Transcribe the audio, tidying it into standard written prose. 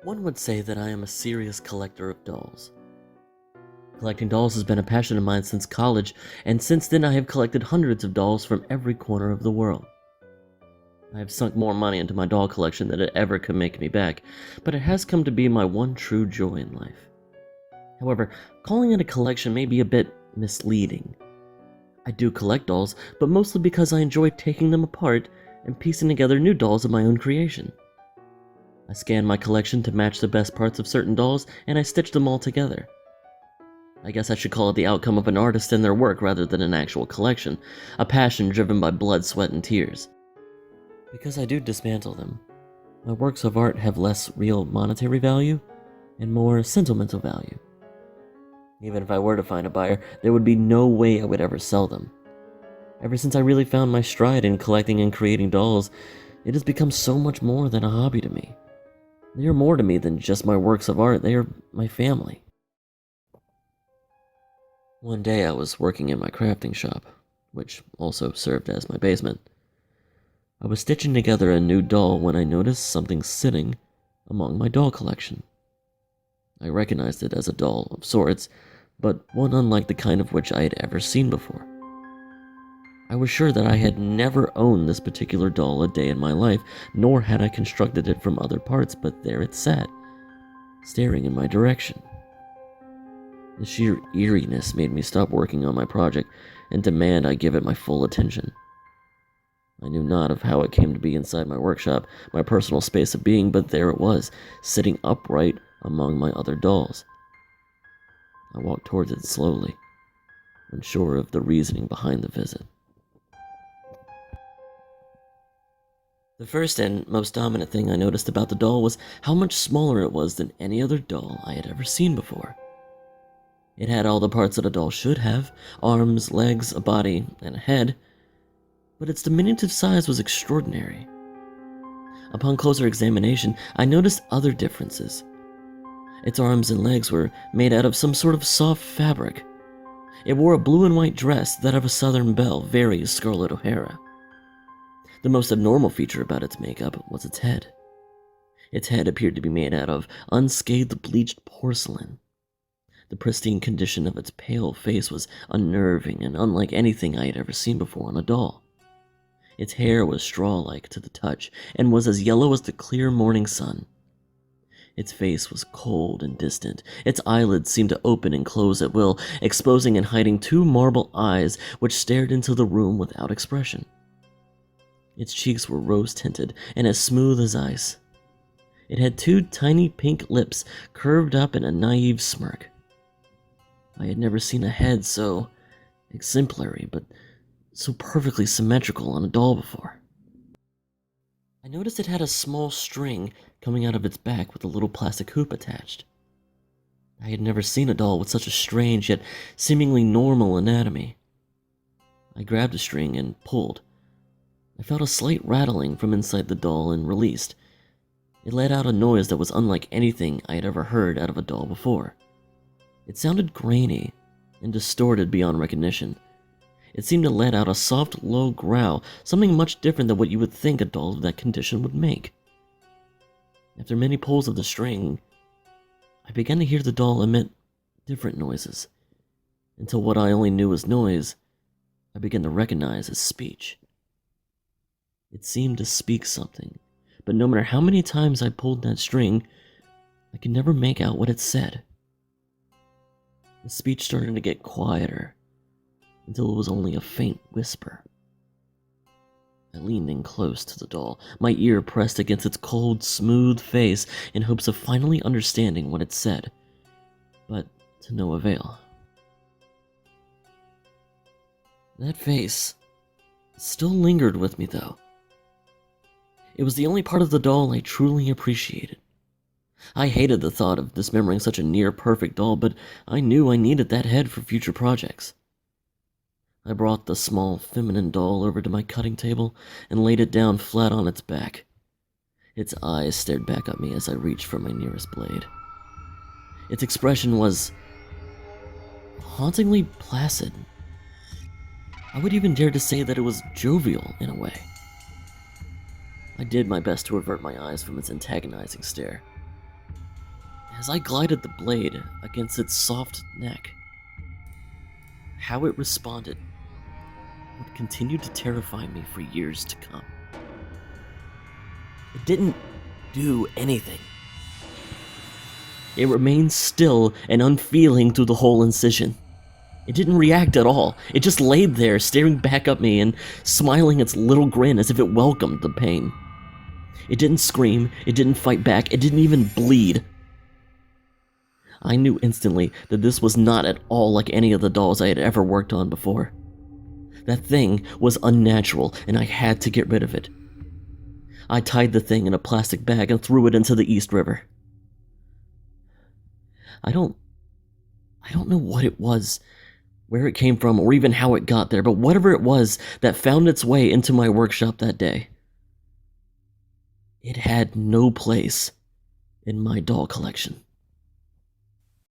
One would say that I am a serious collector of dolls. Collecting dolls has been a passion of mine since college, and since then I have collected hundreds of dolls from every corner of the world. I have sunk more money into my doll collection than it ever could make me back, but it has come to be my one true joy in life. However, calling it a collection may be a bit misleading. I do collect dolls, but mostly because I enjoy taking them apart and piecing together new dolls of my own creation. I scan my collection to match the best parts of certain dolls, and I stitch them all together. I guess I should call it the outcome of an artist and their work rather than an actual collection, a passion driven by blood, sweat, and tears. Because I do dismantle them, my works of art have less real monetary value and more sentimental value. Even if I were to find a buyer, there would be no way I would ever sell them. Ever since I really found my stride in collecting and creating dolls, it has become so much more than a hobby to me. They are more to me than just my works of art, they are my family. One day I was working in my crafting shop, which also served as my basement. I was stitching together a new doll when I noticed something sitting among my doll collection. I recognized it as a doll of sorts, but one unlike the kind of which I had ever seen before. I was sure that I had never owned this particular doll a day in my life, nor had I constructed it from other parts, but there it sat, staring in my direction. The sheer eeriness made me stop working on my project and demand I give it my full attention. I knew not of how it came to be inside my workshop, my personal space of being, but there it was, sitting upright among my other dolls. I walked towards it slowly, unsure of the reasoning behind the visit. The first and most dominant thing I noticed about the doll was how much smaller it was than any other doll I had ever seen before. It had all the parts that a doll should have: arms, legs, a body, and a head, but its diminutive size was extraordinary. Upon closer examination, I noticed other differences. Its arms and legs were made out of some sort of soft fabric. It wore a blue and white dress, that of a Southern belle, very Scarlett O'Hara. The most abnormal feature about its makeup was its head. Its head appeared to be made out of unscathed bleached porcelain. The pristine condition of its pale face was unnerving and unlike anything I had ever seen before on a doll. Its hair was straw-like to the touch and was as yellow as the clear morning sun. Its face was cold and distant. Its eyelids seemed to open and close at will, exposing and hiding two marble eyes which stared into the room without expression. Its cheeks were rose-tinted and as smooth as ice. It had two tiny pink lips curved up in a naive smirk. I had never seen a head so exemplary, but so perfectly symmetrical on a doll before. I noticed it had a small string coming out of its back with a little plastic hoop attached. I had never seen a doll with such a strange yet seemingly normal anatomy. I grabbed a string and pulled. I felt a slight rattling from inside the doll and released. It let out a noise that was unlike anything I had ever heard out of a doll before. It sounded grainy and distorted beyond recognition. It seemed to let out a soft, low growl, something much different than what you would think a doll of that condition would make. After many pulls of the string, I began to hear the doll emit different noises, until what I only knew as noise, I began to recognize as speech. It seemed to speak something, but no matter how many times I pulled that string, I could never make out what it said. The speech started to get quieter, until it was only a faint whisper. I leaned in close to the doll, my ear pressed against its cold, smooth face in hopes of finally understanding what it said, but to no avail. That face still lingered with me, though. It was the only part of the doll I truly appreciated. I hated the thought of dismembering such a near-perfect doll, but I knew I needed that head for future projects. I brought the small, feminine doll over to my cutting table and laid it down flat on its back. Its eyes stared back at me as I reached for my nearest blade. Its expression was hauntingly placid. I would even dare to say that it was jovial in a way. I did my best to avert my eyes from its antagonizing stare. As I glided the blade against its soft neck, how it responded would continue to terrify me for years to come. It didn't do anything. It remained still and unfeeling through the whole incision. It didn't react at all. It just laid there, staring back at me and smiling its little grin as if it welcomed the pain. It didn't scream, it didn't fight back, it didn't even bleed. I knew instantly that this was not at all like any of the dolls I had ever worked on before. That thing was unnatural, and I had to get rid of it. I tied the thing in a plastic bag and threw it into the East River. I don't know what it was, where it came from, or even how it got there, but whatever it was that found its way into my workshop that day, it had no place in my doll collection.